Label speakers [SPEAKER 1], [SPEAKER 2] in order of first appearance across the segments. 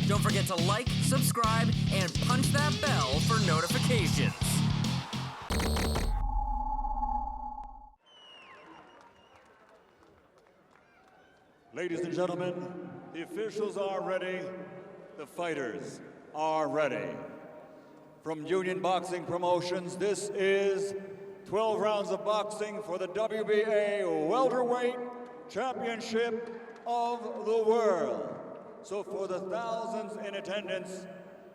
[SPEAKER 1] Don't forget to like, subscribe, and punch that bell for notifications.
[SPEAKER 2] Ladies and gentlemen, the officials are ready. The fighters are ready. From Union Boxing Promotions, this is 12 rounds of boxing for the WBA Welterweight Championship of the World. So for the thousands in attendance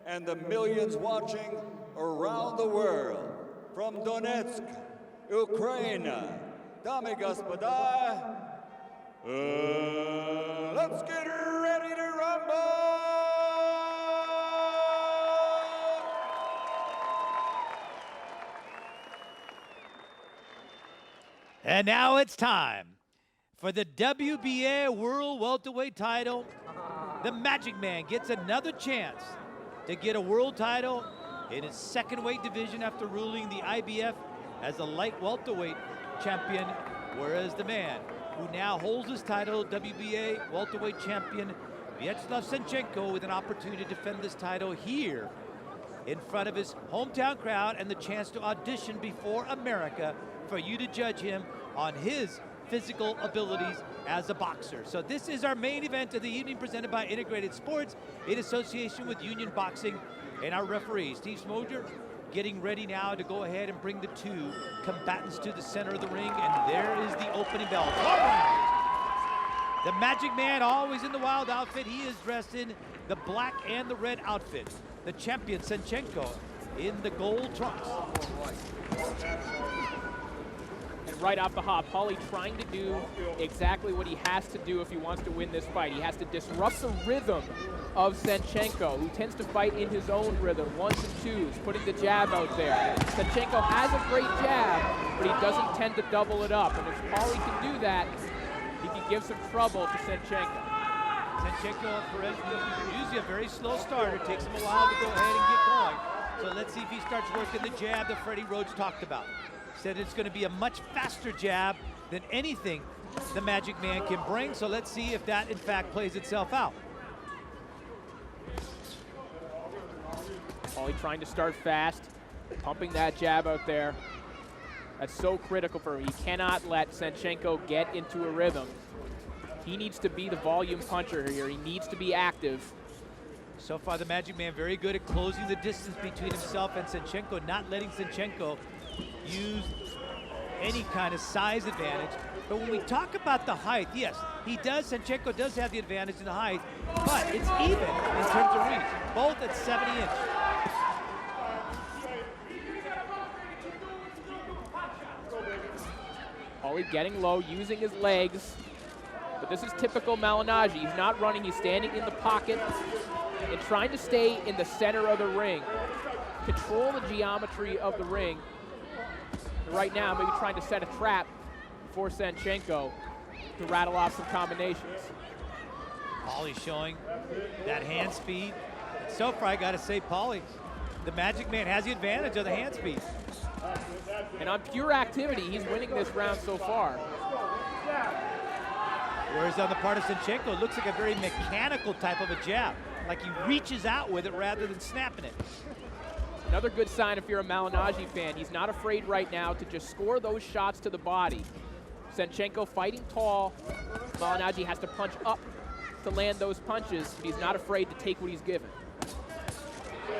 [SPEAKER 2] and the millions watching around the world, from Donetsk, Ukraine, Dami Gospoda, let's get ready to rumble!
[SPEAKER 3] And now it's time for the WBA World Welterweight title. The Magic Man gets another chance to get a world title in his second weight division after ruling the IBF as a light welterweight champion, whereas the man who now holds his title, WBA welterweight champion, Vyacheslav Senchenko, with an opportunity to defend this title here in front of his hometown crowd and the chance to audition before America for you to judge him on his physical abilities as a boxer. So this is our main event of the evening, presented by Integrated Sports in association with Union Boxing, and our referee, Steve Smoger, getting ready now to go ahead and bring the two combatants to the center of the ring, and there is the opening bell. The Magic Man, always in the wild outfit. He is dressed in the black and the red outfit. The champion, Senchenko, in the gold trunks.
[SPEAKER 4] And right off the hop, Paulie trying to do exactly what he has to do if he wants to win this fight. He has to disrupt the rhythm of Senchenko, who tends to fight in his own rhythm, ones and twos, putting the jab out there. Senchenko has a great jab, but he doesn't tend to double it up. And if Paulie can do that, he can give some trouble to Senchenko.
[SPEAKER 3] Senchenko, usually a very slow starter. It takes him a while to go ahead and get going. So let's see if he starts working the jab that Freddie Rhodes talked about. Said it's going to be a much faster jab than anything the Magic Man can bring. So let's see if that, in fact, plays itself out.
[SPEAKER 4] Paulie trying to start fast, pumping that jab out there. That's so critical for him. He cannot let Senchenko get into a rhythm. He needs to be the volume puncher here. He needs to be active.
[SPEAKER 3] So far, the Magic Man very good at closing the distance between himself and Senchenko, not letting Senchenko use any kind of size advantage. But when we talk about the height, yes, he does, Senchenko does have the advantage in the height, but it's even in terms of reach, both at 70 inch.
[SPEAKER 4] Paulie getting low, using his legs, but this is typical Malinaggi. He's not running, he's standing in the pocket and trying to stay in the center of the ring. Control the geometry of the ring. And right now, maybe trying to set a trap for Senchenko to rattle off some combinations.
[SPEAKER 3] Paulie showing that hand speed. So far, I gotta say, Paulie, the Magic Man has the advantage of the hand speed.
[SPEAKER 4] And on pure activity, he's winning this round so far.
[SPEAKER 3] Whereas on the part of Senchenko, it looks like a very mechanical type of a jab. Like he reaches out with it rather than snapping it.
[SPEAKER 4] Another good sign if you're a Malinaggi fan. He's not afraid right now to just score those shots to the body. Senchenko fighting tall. Malinaggi has to punch up to land those punches, but he's not afraid to take what he's given.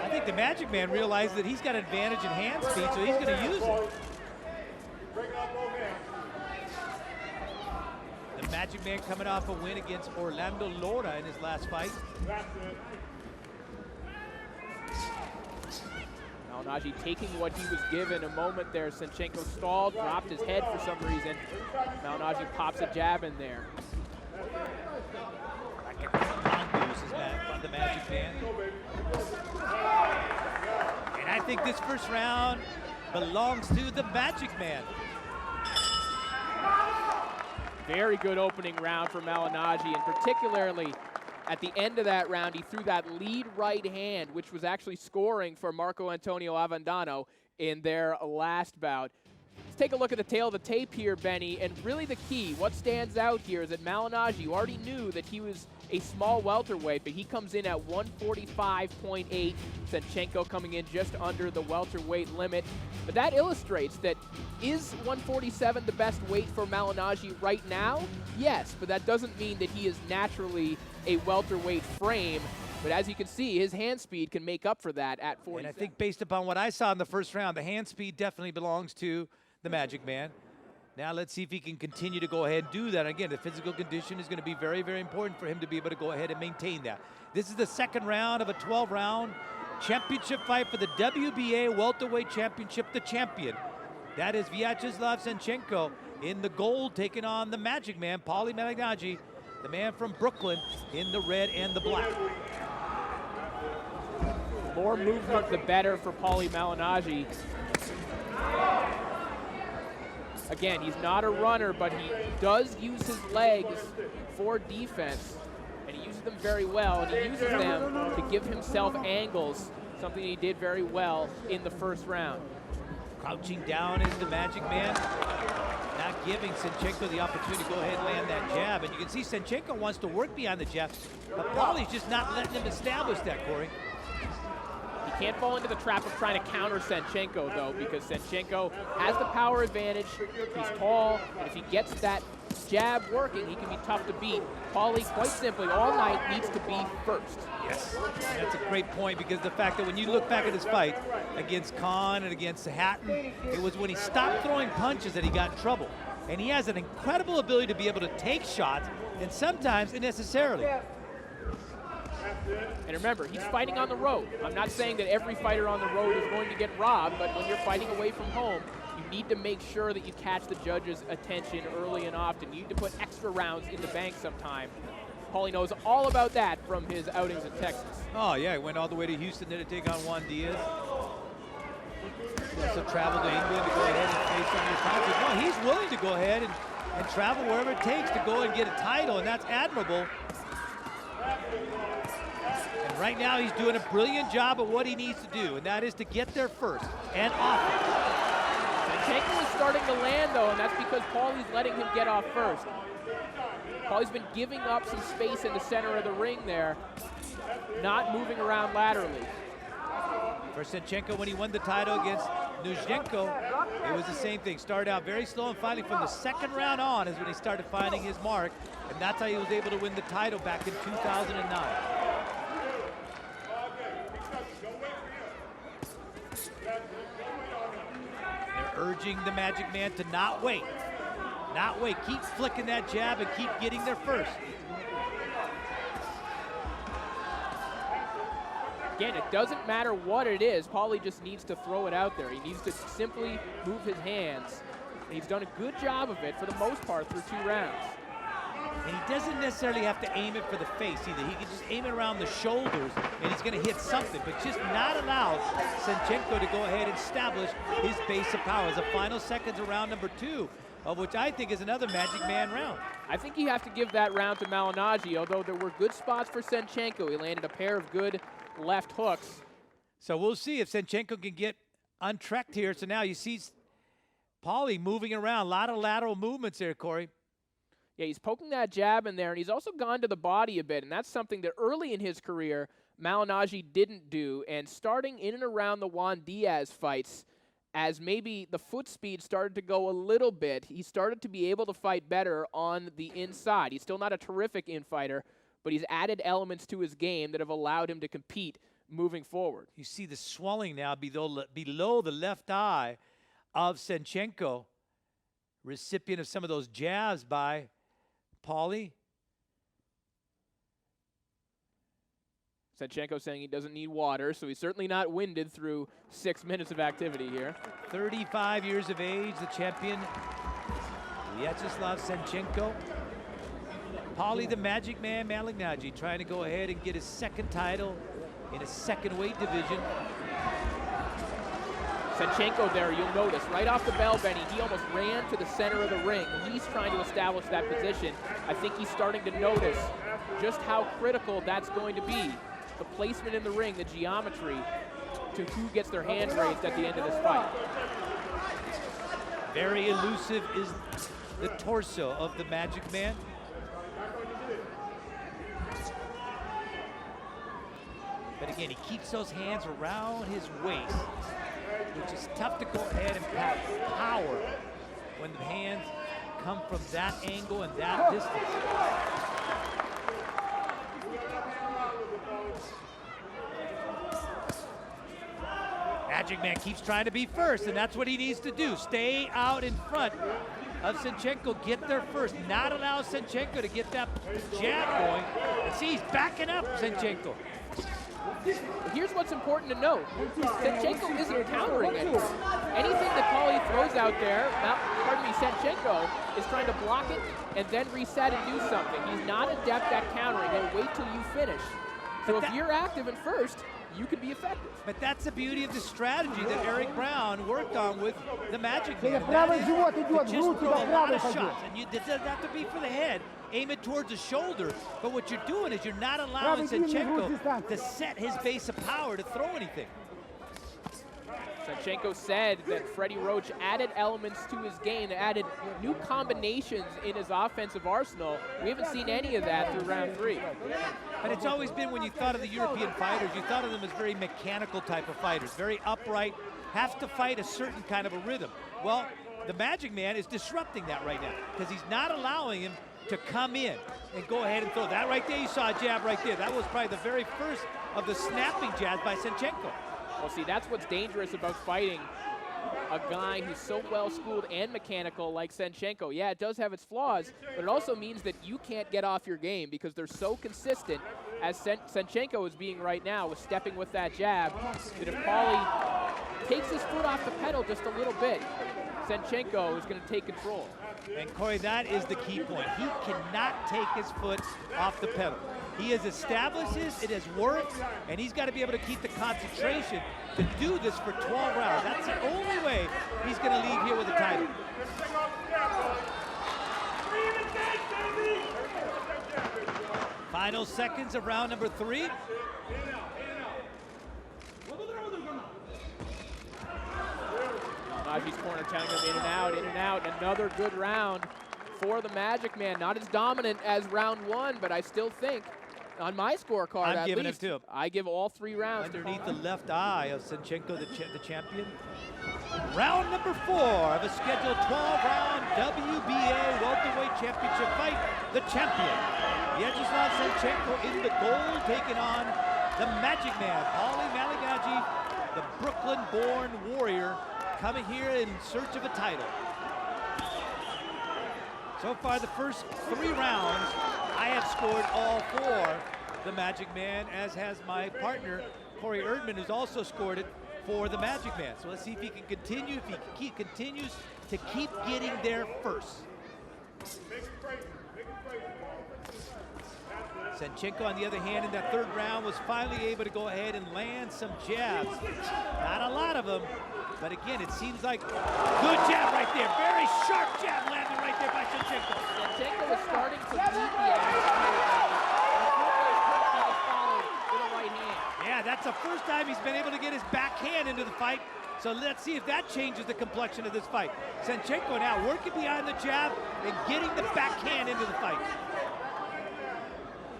[SPEAKER 3] I think the Magic Man realized that he's got an advantage in hand speed, so he's going to use it. The Magic Man coming off a win against Orlando Lora in his last fight.
[SPEAKER 4] Malinaggi taking what he was given a moment there. Senchenko stalled, dropped his head for some reason. Malinaggi pops a jab in there.
[SPEAKER 3] The Magic Man. And I think this first round belongs to the Magic Man.
[SPEAKER 4] Very good opening round for Malinaggi, and particularly at the end of that round, he threw that lead right hand, which was actually scoring for Marco Antonio Avendano in their last bout. Let's take a look at the tail of the tape here, Benny, and really the key, what stands out here is that Malinaggi, you already knew that he was a small welterweight, but he comes in at 145.8. Senchenko coming in just under the welterweight limit. But that illustrates that, is 147 the best weight for Malinaggi right now? Yes, but that doesn't mean that he is naturally a welterweight frame. But as you can see, his hand speed can make up for that at 47.
[SPEAKER 3] And I think based upon what I saw in the first round, the hand speed definitely belongs to the Magic Man. Now let's see if he can continue to go ahead and do that. Again, the physical condition is going to be very, very important for him to be able to go ahead and maintain that. This is the second round of a 12-round championship fight for the WBA Welterweight Championship, the champion. That is Vyacheslav Senchenko in the gold, taking on the Magic Man, PAULIE MALIGNAGGI, the man from Brooklyn, in the red and the black.
[SPEAKER 4] More movement, the better for PAULIE MALIGNAGGI. Again, he's not a runner, but he does use his legs for defense, and he uses them very well, and he uses them to give himself angles, something he did very well in the first round.
[SPEAKER 3] Crouching down is the Magic Man, not giving Senchenko the opportunity to go ahead and land that jab. And you can see Senchenko wants to work behind the jab, but Paulie's just not letting him establish that, Corey.
[SPEAKER 4] He can't fall into the trap of trying to counter Senchenko, though, because Senchenko has the power advantage. He's tall, and if he gets that jab working, he can be tough to beat. Paulie, quite simply, all night needs to be first.
[SPEAKER 3] Yes, and that's a great point, because the fact that when you look back at his fight against Khan and against Hatton, it was when he stopped throwing punches that he got in trouble. And he has an incredible ability to be able to take shots, and sometimes unnecessarily.
[SPEAKER 4] And remember, he's fighting on the road. I'm not saying that every fighter on the road is going to get robbed, but when you're fighting away from home, you need to make sure that you catch the judge's attention early and often. You need to put extra rounds in the bank sometime. Paulie knows all about that from his outings in Texas.
[SPEAKER 3] Oh, yeah, he went all the way to Houston there to take on Juan Diaz. He also traveled to England to go ahead and face Amir Khan. No, he's willing to go ahead and travel wherever it takes to go and get a title, and that's admirable. And right now, he's doing a brilliant job of what he needs to do, and that is to get there first and often.
[SPEAKER 4] Senchenko is starting to land, though, and that's because Paulie's letting him get off first. Paulie's been giving up some space in the center of the ring there, not moving around laterally.
[SPEAKER 3] For Senchenko, when he won the title against Nuzhenko, it was the same thing. Started out very slow, and finally from the second round on is when he started finding his mark, and that's how he was able to win the title back in 2009. They're urging the Magic Man to not wait. Not wait. Keep flicking that jab and keep getting there first.
[SPEAKER 4] Again, it doesn't matter what it is. Paulie just needs to throw it out there. He needs to simply move his hands. And he's done a good job of it for the most part through 2 rounds.
[SPEAKER 3] And he doesn't necessarily have to aim it for the face either. He can just aim it around the shoulders and he's going to hit something, but just not allow Senchenko to go ahead and establish his base of power. As the final seconds of round number 2, of which I think is another Magic Man round.
[SPEAKER 4] I think you have to give that round to Malinaggi, although there were good spots for Senchenko. He landed a pair of good left hooks.
[SPEAKER 3] So we'll see if Senchenko can get untracked here. So now you see Paulie moving around, a lot of lateral movements there, Corey.
[SPEAKER 4] Yeah, he's poking that jab in there, and he's also gone to the body a bit, and that's something that early in his career, Malinaggi didn't do. And starting in and around the Juan Diaz fights, as maybe the foot speed started to go a little bit, he started to be able to fight better on the inside. He's still not a terrific infighter, but he's added elements to his game that have allowed him to compete moving forward.
[SPEAKER 3] You see the swelling now below the left eye of Senchenko, recipient of some of those jabs by Paulie.
[SPEAKER 4] Senchenko saying he doesn't need water, so he's certainly not winded through 6 minutes of activity here.
[SPEAKER 3] 35 years of age, the champion, Vyacheslav Senchenko. Paulie the Magic Man Malignaggi trying to go ahead and get his second title in a second weight division.
[SPEAKER 4] Senchenko there, you'll notice, right off the bell, Benny, he almost ran to the center of the ring. He's trying to establish that position. I think he's starting to notice just how critical that's going to be. The placement in the ring, the geometry to who gets their hand raised at the end of this fight.
[SPEAKER 3] Very elusive is the torso of the Magic Man. But again, he keeps those hands around his waist, which is tough to go ahead and pack power when the hands come from that angle and that distance. Magic Man keeps trying to be first, and that's what he needs to do. Stay out in front of Senchenko, get there first, not allow Senchenko to get that jab going. And see, he's backing up Senchenko.
[SPEAKER 4] Here's what's important to note. Senchenko isn't countering anything. Anything that Paulie throws out there, Senchenko is trying to block it and then reset and do something. He's not adept at countering. He'll wait till you finish. So if you're active in first, you can be effective.
[SPEAKER 3] But that's the beauty of the strategy that Eric Brown worked on with the Magic Man. Just throw a lot of shots, and it doesn't have to be for the head. Aim it towards the shoulder. But what you're doing is you're not allowing Senchenko to set his base of power to throw anything.
[SPEAKER 4] Senchenko said that Freddie Roach added elements to his game, added new combinations in his offensive arsenal. We haven't seen any of that through round 3.
[SPEAKER 3] But it's always been, when you thought of the European fighters, you thought of them as very mechanical type of fighters, very upright, have to fight a certain kind of a rhythm. Well, the Magic Man is disrupting that right now because he's not allowing him to come in and go ahead and throw. That right there, you saw a jab right there. That was probably the very first of the snapping jabs by Senchenko.
[SPEAKER 4] Well, see, that's what's dangerous about fighting a guy who's so well-schooled and mechanical like Senchenko. Yeah, it does have its flaws, but it also means that you can't get off your game because they're so consistent, as Senchenko is being right now with stepping with that jab, that if Paulie takes his foot off the pedal just a little bit, Senchenko is going to take control.
[SPEAKER 3] And Corey, that is the key point. He cannot take his foot off the pedal. He has established this, it has worked, and he's got to be able to keep the concentration to do this for 12 rounds. That's the only way he's going to leave here with a title. Final seconds of round number 3.
[SPEAKER 4] Malinaggi's corner telling him in and out, in and out. Another good round for the Magic Man. Not as dominant as round 1, but I still think, on my scorecard
[SPEAKER 3] I'm giving it to him.
[SPEAKER 4] I give all 3 rounds
[SPEAKER 3] underneath the left eye of Senchenko, the champion. Round number 4 of a scheduled 12-round WBA Welterweight Championship fight. The champion, Vyacheslav Senchenko, in the gold, taking on the Magic Man, PAULIE MALIGNAGGI, the Brooklyn-born warrior, coming here in search of a title. So far, the first 3 rounds, I have scored all 4 the Magic Man, as has my partner, Corey Erdman, who's also scored it for the Magic Man. So let's see if he can continue, if he continues to keep getting there first. Senchenko, on the other hand, in that 3rd round, was finally able to go ahead and land some jabs. Not a lot of them, but again, it seems like good jab right there. Very sharp jab landed right there by Senchenko.
[SPEAKER 4] Senchenko is starting to lead the action. With a right hand.
[SPEAKER 3] Yeah, that's the first time he's been able to get his backhand into the fight. So let's see if that changes the complexion of this fight. Senchenko now working behind the jab and getting the backhand into the fight.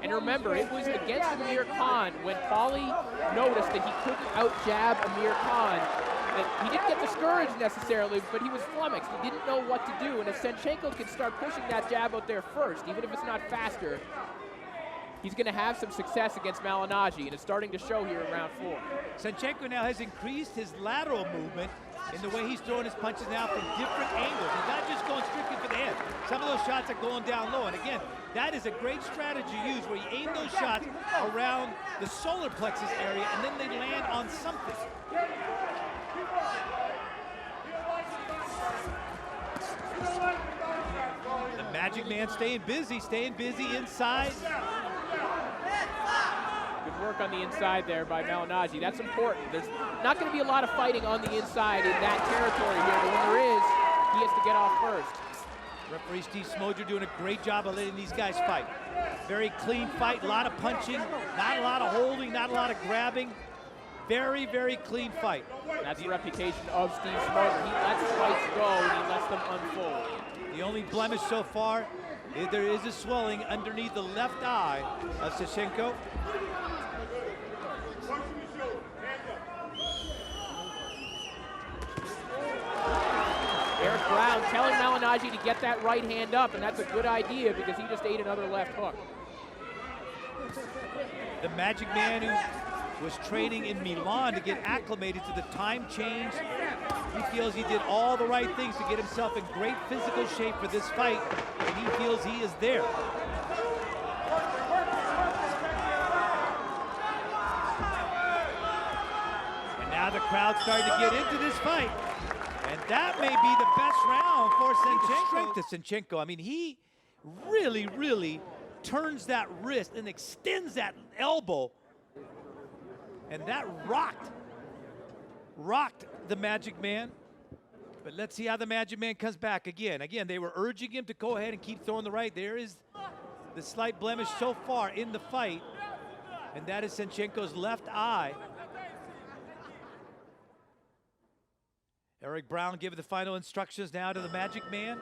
[SPEAKER 4] And remember, it was against Amir Khan when Paulie noticed that he couldn't out-jab Amir Khan. That he didn't get discouraged necessarily, but he was flummoxed. He didn't know what to do. And if Senchenko can start pushing that jab out there first, even if it's not faster, he's going to have some success against Malinaggi, and it's starting to show here in round 4.
[SPEAKER 3] Senchenko now has increased his lateral movement in the way he's throwing his punches now from different angles. He's not just going strictly for the head. Some of those shots are going down low. And again, that is a great strategy used where you aim those shots around the solar plexus area and then they land on something. The Magic Man staying busy inside.
[SPEAKER 4] Good work on the inside there by Malinaggi. That's important. There's not going to be a lot of fighting on the inside in that territory here, but when there is, he has to get off first.
[SPEAKER 3] Referee Steve Smoger doing a great job of letting these guys fight. Very clean fight, a lot of punching, not a lot of holding, not a lot of grabbing. very, very clean fight.
[SPEAKER 4] That's the reputation of Steve Smoger. He lets fights go and he lets them unfold.
[SPEAKER 3] The only blemish so far is there is a swelling underneath the left eye of Senchenko.
[SPEAKER 4] Eric Brown telling Malinaggi to get that right hand up, and that's a good idea because he just ate another left hook.
[SPEAKER 3] The Magic Man who was training in Milan to get acclimated to the time change. He feels he did all the right things to get himself in great physical shape for this fight, and he feels he is there. And now the crowd's starting to get into this fight. And that may be the best round for Senchenko. Strength to Senchenko. I mean, he really, really turns that wrist and extends that elbow. And that rocked the Magic Man. But let's see how the Magic Man comes back again. Again, they were urging him to go ahead and keep throwing the right. There is the slight blemish so far in the fight, and that is Senchenko's left eye. Eric Brown giving the final instructions now to the Magic Man.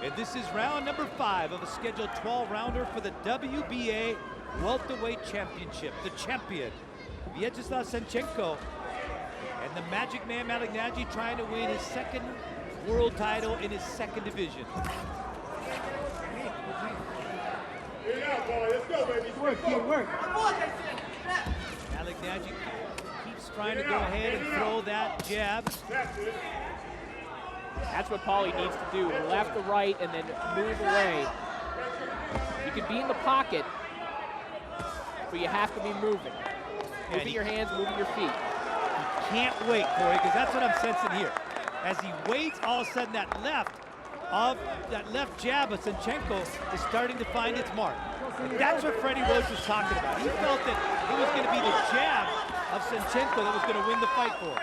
[SPEAKER 3] And this is round number 5 of a scheduled 12-rounder for the WBA Welterweight Championship. The champion, Vyacheslav Senchenko, and the Magic Man Malinaggi trying to win his second world title in his second division. Malinaggi keeps trying to go ahead and throw that jab.
[SPEAKER 4] That's what Paulie needs to do, left to right and then move away. You can be in the pocket, but you have to be moving. Moving your hands, moving your feet.
[SPEAKER 3] He can't wait, Corey, because that's what I'm sensing here. As he waits, all of a sudden that left jab of Senchenko is starting to find its mark. And that's what Freddie Roach was talking about. He felt that it was going to be the jab of Senchenko that was going to win the fight for him.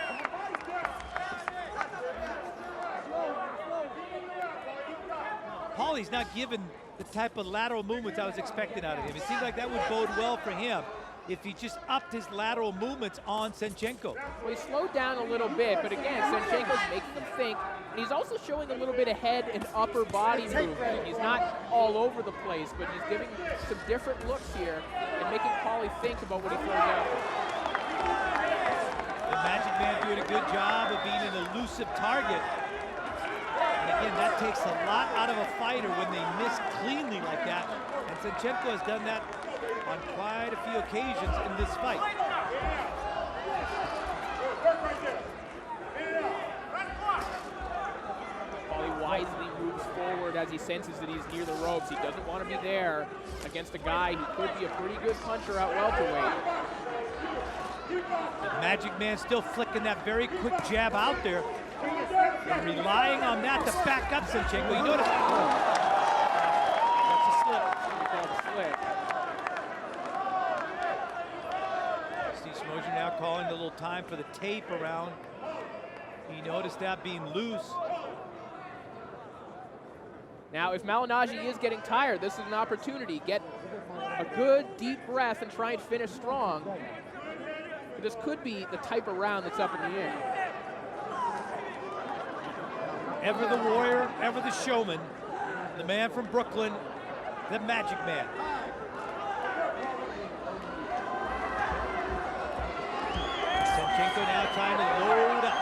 [SPEAKER 3] Paulie's not given the type of lateral movements I was expecting out of him. It seems like that would bode well for him if he just upped his lateral movements on Senchenko.
[SPEAKER 4] Well, he slowed down a little bit, but again, Senchenko's making him think, and he's also showing a little bit of head and upper body movement. He's not all over the place, but he's giving some different looks here and making Paulie think about what he throws out.
[SPEAKER 3] The Magic Man doing a good job of being an elusive target. And again, that takes a lot out of a fighter when they miss cleanly like that. And Senchenko has done that on quite a few occasions in this fight.
[SPEAKER 4] Paulie wisely moves forward as he senses that he's near the ropes. He doesn't want to be there against a guy who could be a pretty good puncher at welterweight.
[SPEAKER 3] The Magic Man still flicking that very quick jab out there and relying on that to back up Senchenko. You notice, that's a slip.
[SPEAKER 4] Called a slip.
[SPEAKER 3] Steve Smoger now calling a little time for the tape around. He noticed that being loose.
[SPEAKER 4] Now, if Malinaggi is getting tired, this is an opportunity. Get a good deep breath and try and finish strong. But this could be the type of round that's up in the air.
[SPEAKER 3] Ever the warrior, ever the showman, the man from Brooklyn, the Magic Man. Senchenko now trying to load up.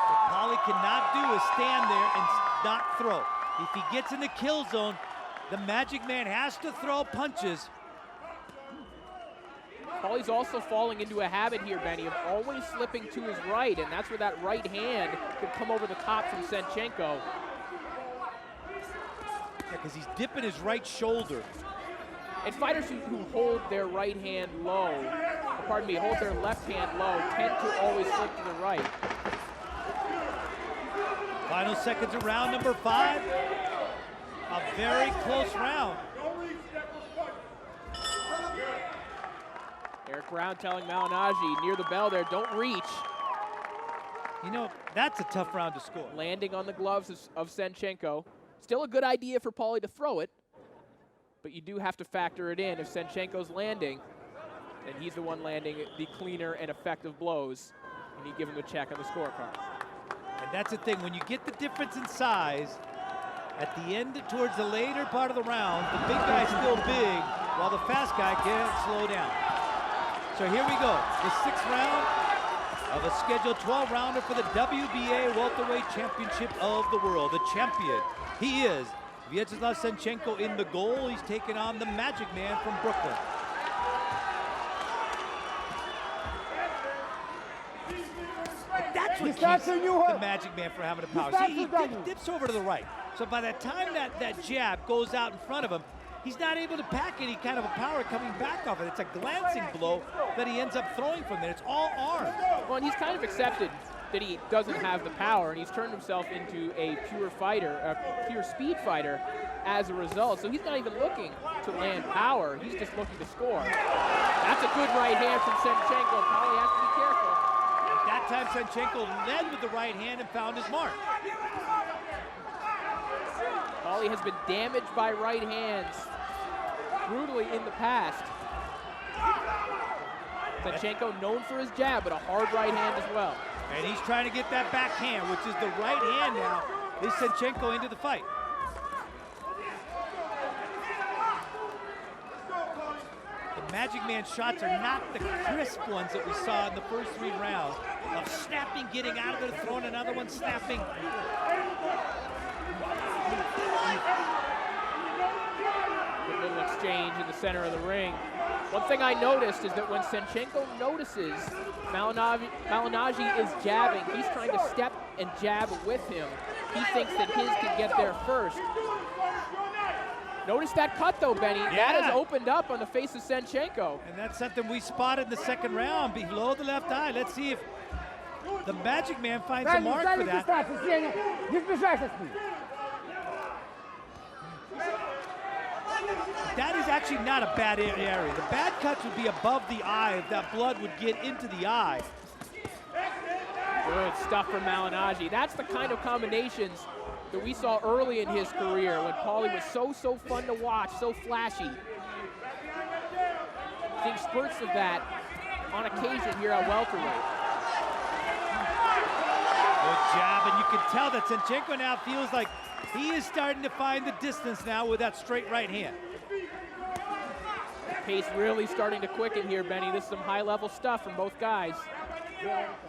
[SPEAKER 3] What Paulie cannot do is stand there and not throw. If he gets in the kill zone, the Magic Man has to throw punches.
[SPEAKER 4] Paulie's also falling into a habit here, Benny, of always slipping to his right, and that's where that right hand could come over the top from Senchenko.
[SPEAKER 3] Yeah, because he's dipping his right shoulder.
[SPEAKER 4] And fighters who hold their right hand low, pardon me, hold their left hand low, tend to always slip to the right.
[SPEAKER 3] Final seconds of round number 5. A very close round.
[SPEAKER 4] Eric Brown telling Malinaggi near the bell there, don't reach.
[SPEAKER 3] You know, that's a tough round to score.
[SPEAKER 4] Landing on the gloves of Senchenko. Still a good idea for Paulie to throw it. but you do have to factor it in. If Senchenko's landing, then he's the one landing the cleaner and effective blows, and you give him a check on the scorecard.
[SPEAKER 3] And that's the thing, when you get the difference in size, at the end, towards the later part of the round, the big guy's still big, while the fast guy can't slow down. So here we go, the 6th round of a scheduled 12-rounder for the WBA Welterweight Championship of the World. The champion, he is Vyacheslav Senchenko in the goal. He's taking on the Magic Man from Brooklyn. That's what keeps the Magic Man from having the power. See, he dips over to the right. So by the time that jab goes out in front of him, he's not able to pack any kind of a power coming back off it. It's a glancing blow that he ends up throwing from there. It's all arms.
[SPEAKER 4] Well, and he's kind of accepted that he doesn't have the power, and he's turned himself into a pure fighter, a pure speed fighter as a result. So he's not even looking to land power. He's just looking to score. That's a good right hand from Senchenko. Paulie has to be careful.
[SPEAKER 3] That time Senchenko led with the right hand and found his mark.
[SPEAKER 4] Paulie has been damaged by right hands brutally in the past. Senchenko known for his jab, but a hard right hand as well.
[SPEAKER 3] And he's trying to get that backhand, which is the right hand now, is Senchenko into the fight. The Magic Man's shots are not the crisp ones that we saw in the first 3 rounds of snapping, getting out of there, throwing another one, snapping.
[SPEAKER 4] Good little exchange in the center of the ring. One thing I noticed is that when Senchenko notices Malinaggi is jabbing, he's trying to step and jab with him. He thinks that his can get there first. Notice that cut though, Benny.
[SPEAKER 3] Yeah.
[SPEAKER 4] That has opened up on the face of Senchenko.
[SPEAKER 3] And that's something we spotted in the 2nd round, below the left eye. Let's see if the Magic Man finds a mark for that. That is actually not a bad area. The bad cuts would be above the eye if that blood would get into the eye.
[SPEAKER 4] Good stuff from Malinaggi. That's the kind of combinations that we saw early in his career when Paulie was so fun to watch, so flashy. Seeing spurts of that on occasion here at welterweight.
[SPEAKER 3] Good jab, and you can tell that Senchenko now feels like he is starting to find the distance now with that straight right hand.
[SPEAKER 4] The pace really starting to quicken here, Benny. This is some high-level stuff from both guys.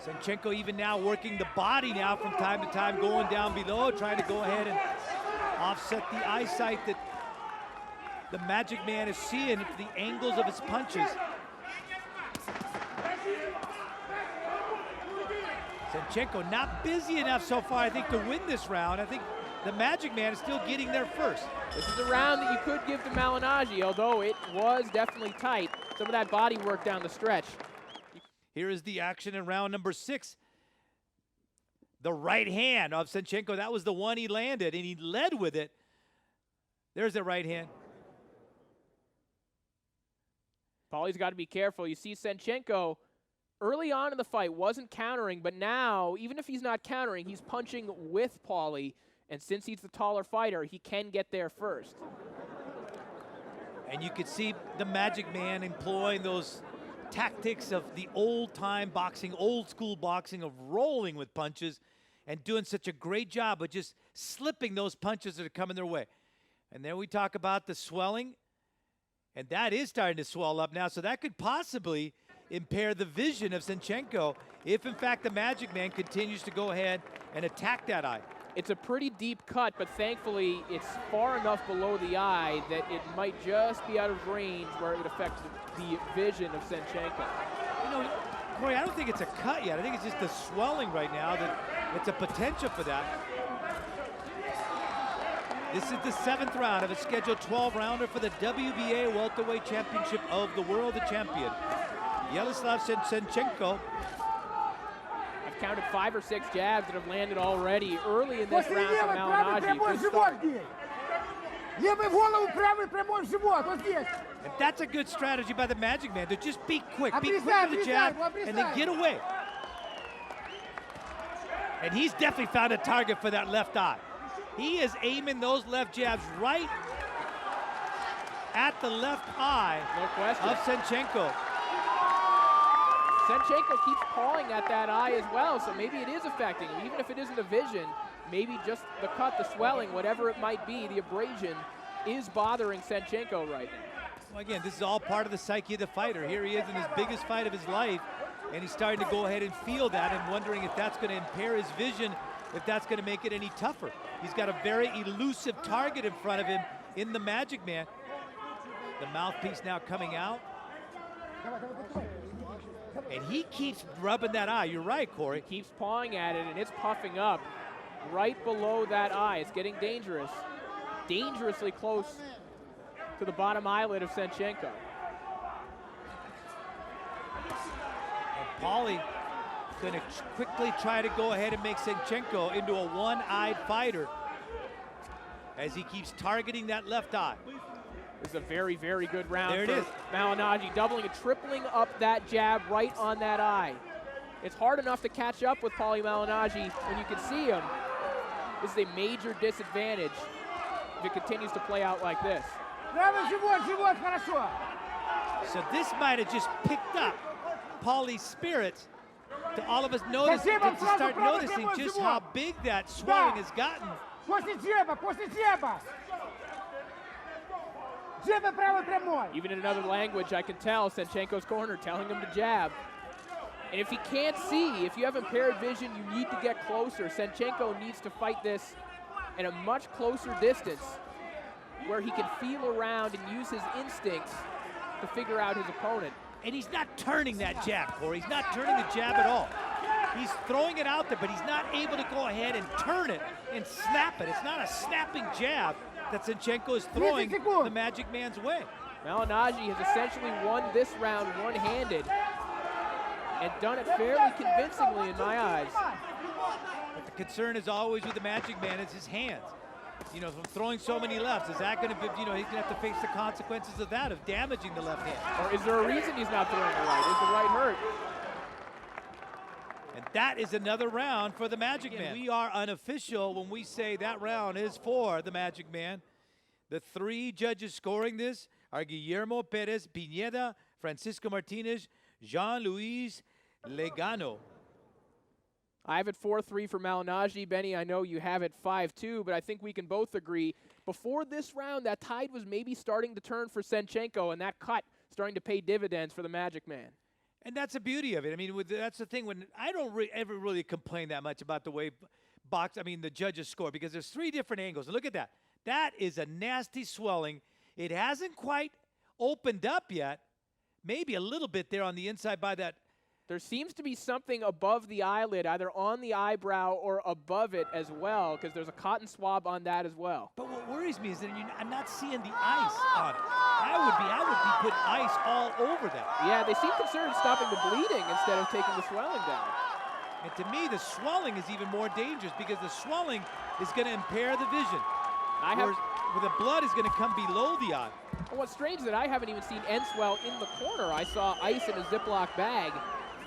[SPEAKER 3] Senchenko even now working the body now from time to time, going down below, trying to go ahead and offset the eyesight that the Magic Man is seeing, the angles of his punches. Senchenko not busy enough so far, I think, to win this round. I think the Magic Man is still getting there first.
[SPEAKER 4] This is a round that you could give to Malinaggi, although it was definitely tight. Some of that body work down the stretch.
[SPEAKER 3] Here is the action in round number 6. The right hand of Senchenko, that was the one he landed, and he led with it. There's the right hand.
[SPEAKER 4] Paulie's got to be careful. You see Senchenko early on in the fight wasn't countering, but now, even if he's not countering, he's punching with Paulie, and since he's the taller fighter, he can get there first.
[SPEAKER 3] And you could see the Magic Man employing those tactics of the old-time boxing, old-school boxing, of rolling with punches and doing such a great job of just slipping those punches that are coming their way. And then we talk about the swelling, and that is starting to swell up now, so that could possibly impair the vision of Senchenko if, in fact, the Magic Man continues to go ahead and attack that eye.
[SPEAKER 4] It's a pretty deep cut, but thankfully it's far enough below the eye that it might just be out of range where it would affect the vision of Senchenko.
[SPEAKER 3] You know, Corey, I don't think it's a cut yet. I think it's just the swelling right now that it's a potential for that. This is the 7th round of a scheduled 12-rounder for the WBA Welterweight Championship of the World. The champion, Vyacheslav Senchenko.
[SPEAKER 4] I've counted 5 or 6 jabs that have landed already early in this round from Malinaggi. Good start.
[SPEAKER 3] And that's a good strategy by the Magic Man to just be quick with the jab, and then get away. And he's definitely found a target for that left eye. He is aiming those left jabs right at the left eye
[SPEAKER 4] No question.
[SPEAKER 3] of Senchenko.
[SPEAKER 4] Senchenko keeps pawing at that eye as well, so maybe it is affecting him. Even if it isn't the vision, maybe just the cut, the swelling, whatever it might be, the abrasion is bothering Senchenko right now.
[SPEAKER 3] Well, again, this is all part of the psyche of the fighter. Here he is in his biggest fight of his life, and he's starting to go ahead and feel that and wondering if that's going to impair his vision, if that's going to make it any tougher. He's got a very elusive target in front of him in the Magic Man. The mouthpiece now coming out. And he keeps rubbing that eye. You're right, Corey.
[SPEAKER 4] Keeps pawing at it, and it's puffing up right below that eye. It's getting dangerous. Dangerously close to the bottom eyelid of Senchenko.
[SPEAKER 3] And Paulie going to quickly try to go ahead and make Senchenko into a one-eyed fighter as he keeps targeting that left eye.
[SPEAKER 4] This is a very, very good round
[SPEAKER 3] there it
[SPEAKER 4] for
[SPEAKER 3] is.
[SPEAKER 4] Malinaggi, doubling and tripling up that jab right on that eye. It's hard enough to catch up with Paulie Malinaggi when you can see him. This is a major disadvantage if it continues to play out like this.
[SPEAKER 3] So this might have just picked up Paulie's spirits to all of us notice, to start noticing just how big that swelling has gotten.
[SPEAKER 4] Even in another language, I can tell Senchenko's corner telling him to jab. And if he can't see, if you have impaired vision, you need to get closer. Senchenko needs to fight this at a much closer distance where he can feel around and use his instincts to figure out his opponent.
[SPEAKER 3] And he's not turning that jab, Corey. He's not turning the jab at all. He's throwing it out there, but he's not able to go ahead and turn it and snap it. It's not a snapping jab that Senchenko is throwing the Magic Man's way.
[SPEAKER 4] Malinaggi has essentially won this round one-handed and done it fairly convincingly in my eyes.
[SPEAKER 3] But the concern is always with the Magic Man is his hands. You know, from throwing so many lefts, is that going to be, you know, he's going to have to face the consequences of that, of damaging the left hand.
[SPEAKER 4] Or is there a reason he's not throwing the right? Is the right hurt?
[SPEAKER 3] And that is another round for the Magic Man. We are unofficial when we say that round is for the Magic Man. The three judges scoring this are Guillermo Perez Pineda, Francisco Martinez, Jean-Louis Legano.
[SPEAKER 4] I have it 4-3 for Malinaggi. Benny, I know you have it 5-2, but I think we can both agree before this round, that tide was maybe starting to turn for Senchenko, and that cut starting to pay dividends for the Magic Man.
[SPEAKER 3] And that's the beauty of it. I mean, that's the thing. When I don't ever really complain that much about the way the judges score, because there's three different angles. And look at that. That is a nasty swelling. It hasn't quite opened up yet. Maybe a little bit there on the inside by that.
[SPEAKER 4] There seems to be something above the eyelid, either on the eyebrow or above it as well, because there's a cotton swab on that as well.
[SPEAKER 3] But what worries me is that I'm not seeing the ice on it. I would be putting ice all over that.
[SPEAKER 4] Yeah, they seem concerned stopping the bleeding instead of taking the swelling down.
[SPEAKER 3] And to me, the swelling is even more dangerous because the swelling is going to impair the vision. Where the blood is going to come below the eye.
[SPEAKER 4] Well, what's strange is that I haven't even seen end swell in the corner. I saw ice in a Ziploc bag,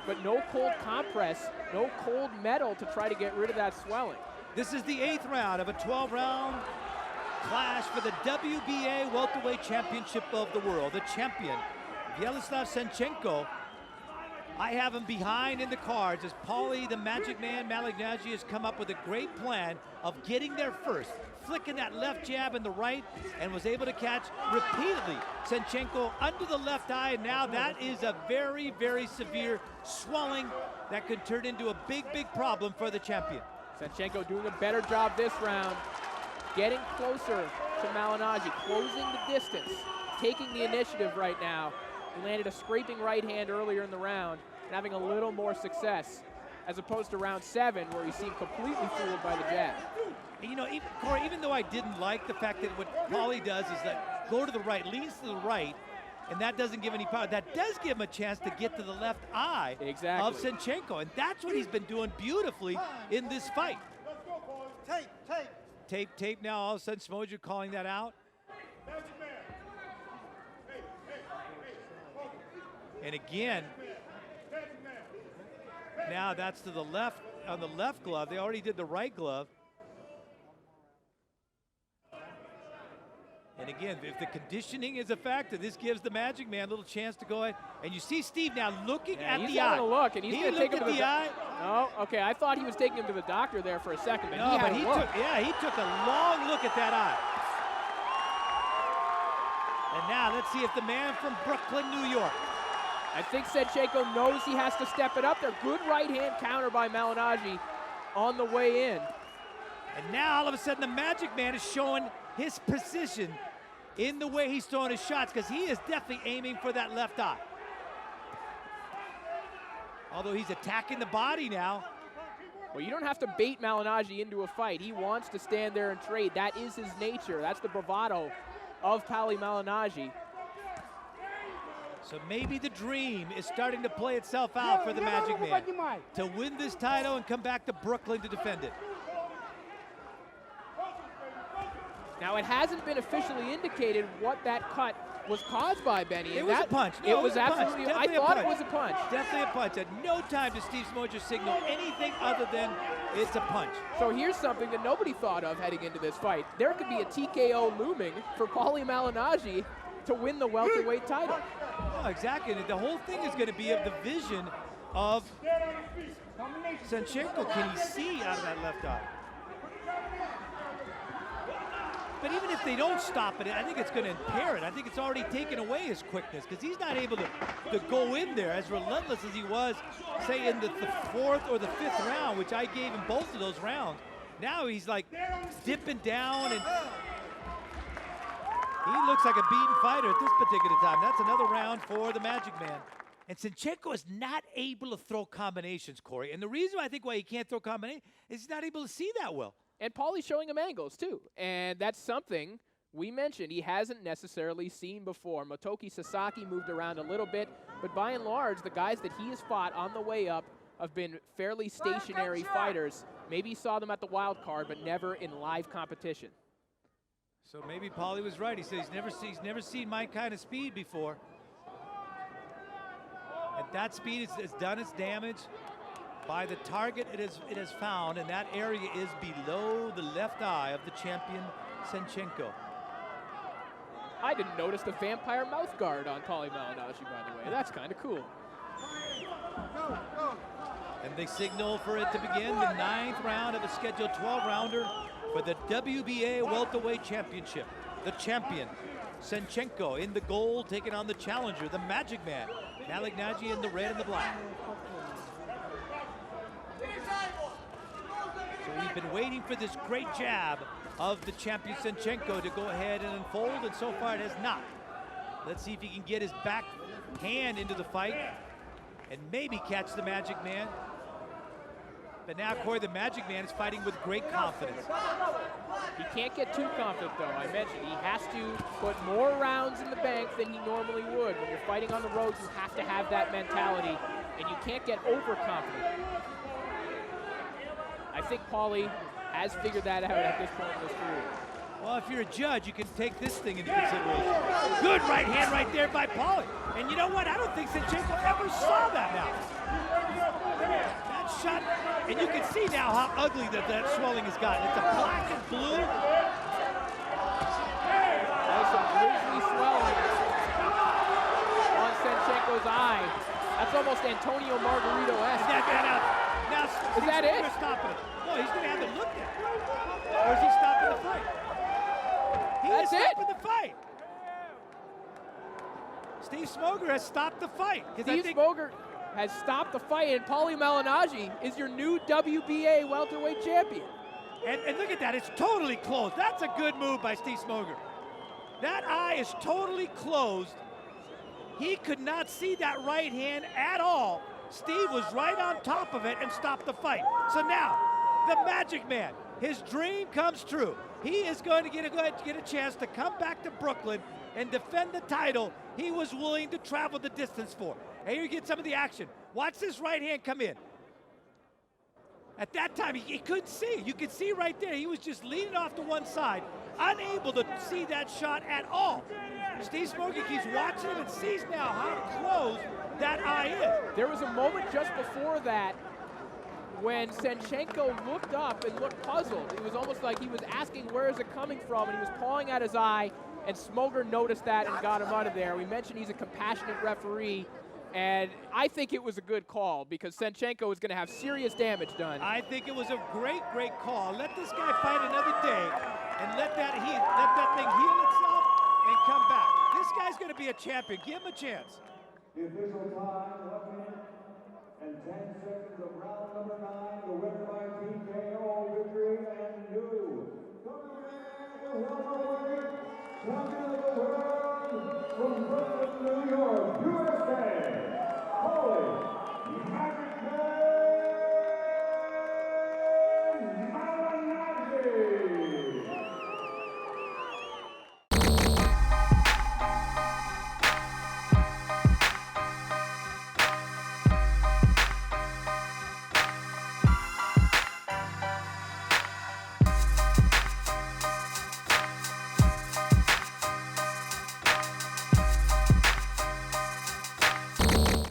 [SPEAKER 4] but no cold compress, no cold metal to try to get rid of that swelling.
[SPEAKER 3] This is the 8th round of a 12-round clash for the WBA Welterweight Championship of the World. The champion, Vyacheslav Senchenko. I have him behind in the cards as Paulie, the Magic Man, Malignaggi has come up with a great plan of getting there first, flicking that left jab in the right, and was able to catch repeatedly Senchenko under the left eye. And now that is a very, very severe swelling that could turn into a big, big problem for the champion.
[SPEAKER 4] Senchenko doing a better job this round, getting closer to Malinaggi, closing the distance, taking the initiative right now. He landed a scraping right hand earlier in the round and having a little more success as opposed to round 7 where he seemed completely fooled by the jab.
[SPEAKER 3] You know, Corey, even though I didn't like the fact that what Paulie does is that go to the right, leans to the right, and that doesn't give any power. That does give him a chance to get to the left eye of Senchenko, and that's what he's been doing beautifully in this fight. Tape now, all of a sudden, Smoja calling that out. And again, now that's to the left, on the left glove. They already did the right glove. And again, if the conditioning is a factor, this gives the Magic Man a little chance to go ahead. And you see Steve now looking at the eye.
[SPEAKER 4] He's having a look, and he's going to take him to the
[SPEAKER 3] eye.
[SPEAKER 4] Oh, okay. I thought he was taking him to the doctor there for a second.
[SPEAKER 3] No, but he took a long look at that eye. And now let's see if the man from Brooklyn, New York.
[SPEAKER 4] I think Senchenko knows he has to step it up there. Good right hand counter by Malinaggi on the way in.
[SPEAKER 3] And now all of a sudden the Magic Man is showing his precision in the way he's throwing his shots, because he is definitely aiming for that left eye. Although he's attacking the body now.
[SPEAKER 4] Well, you don't have to bait Malinaggi into a fight. He wants to stand there and trade. That is his nature. That's the bravado of PAULIE Malingnaggii.
[SPEAKER 3] So maybe the dream is starting to play itself out for the Magic Man to win this title and come back to Brooklyn to defend it.
[SPEAKER 4] Now, it hasn't been officially indicated what that cut was caused by, Benny.
[SPEAKER 3] It was a punch.
[SPEAKER 4] It was absolutely, I thought it was a punch.
[SPEAKER 3] Definitely a punch. At no time did Steve Smoger signal anything other than it's a punch.
[SPEAKER 4] So here's something that nobody thought of heading into this fight. There could be a TKO looming for PAULIE Malingnaggii to win the welterweight title.
[SPEAKER 3] Oh, exactly. And the whole thing is going to be of the vision of Senchenko. Can he see out of that left eye? But even if they don't stop it, I think it's going to impair it. I think it's already taken away his quickness, because he's not able to go in there as relentless as he was, say, in the 4th or the 5th round, which I gave him both of those rounds. Now he's like dipping down, and he looks like a beaten fighter at this particular time. That's another round for the Magic Man. And Senchenko is not able to throw combinations, Corey. And the reason I think why he can't throw combinations is he's not able to see that well.
[SPEAKER 4] And Paulie's showing him angles, too. And that's something we mentioned he hasn't necessarily seen before. Motoki Sasaki moved around a little bit, but by and large, the guys that he has fought on the way up have been fairly stationary fighters. Maybe he saw them at the wild card, but never in live competition.
[SPEAKER 3] So maybe Paulie was right. He said he's never seen my kind of speed before. And that speed has done its damage by the target it has found, and that area is below the left eye of the champion, Senchenko.
[SPEAKER 4] I didn't notice the vampire mouth guard on PAULIE Malingnaggii, by the way. That's kind of cool.
[SPEAKER 3] And they signal for it to begin, the 9th round of a scheduled 12-rounder for the WBA Welterweight Championship. The champion, Senchenko, in the gold, taking on the challenger, the Magic Man, Malinaggi, in the red and the black. So we've been waiting for this great jab of the champion Senchenko to go ahead and unfold, and so far it has not. Let's see if he can get his back hand into the fight and maybe catch the Magic Man. But now, Corey, the Magic Man is fighting with great confidence.
[SPEAKER 4] He can't get too confident, though. I mentioned he has to put more rounds in the bank than he normally would. When you're fighting on the road, you have to have that mentality, and you can't get overconfident. I think Paulie has figured that out at this point in his career.
[SPEAKER 3] Well, if you're a judge, you can take this thing into consideration. Good right hand right there by Paulie. And you know what? I don't think Senchenko ever saw that now. That shot, and you can see now how ugly that swelling has gotten. It's a black and blue.
[SPEAKER 4] There's some grizzly swelling on Senchenko's eye. That's almost Antonio Margarito-esque.
[SPEAKER 3] Now,
[SPEAKER 4] is that it?
[SPEAKER 3] Stopping it. No, he's going to have it looked at. Or is he stopping the fight?
[SPEAKER 4] That's it.
[SPEAKER 3] Stopping the fight. Steve Smoger has stopped the fight.
[SPEAKER 4] Steve Smoger has stopped the fight, and PAULIE Malingnaggii is your new WBA welterweight champion.
[SPEAKER 3] And look at that, it's totally closed. That's a good move by Steve Smoger. That eye is totally closed. He could not see that right hand at all. Steve was right on top of it and stopped the fight. So now, the Magic Man, his dream comes true. He is going to get a chance to come back to Brooklyn and defend the title he was willing to travel the distance for. And here you get some of the action. Watch this right hand come in. At that time, he couldn't see. You could see right there, he was just leaning off to one side, unable to see that shot at all. Steve Smoger keeps watching him and sees now how close that eye is.
[SPEAKER 4] There was a moment just before that when Senchenko looked up and looked puzzled. It was almost like he was asking, where is it coming from? And he was pawing at his eye. and Smolder noticed that and got him out of there. We mentioned he's a compassionate referee, and I think it was a good call because Senchenko was going to have serious damage done.
[SPEAKER 3] I think it was a great, great call. Let this guy fight another day and let that thing heal itself and come back. This guy's going to be a champion. Give him a chance.
[SPEAKER 2] The official time, 1 minute and 10 seconds of round number 9. The winner by TKO victory and new welterweight champion of the world from Brooklyn, New York.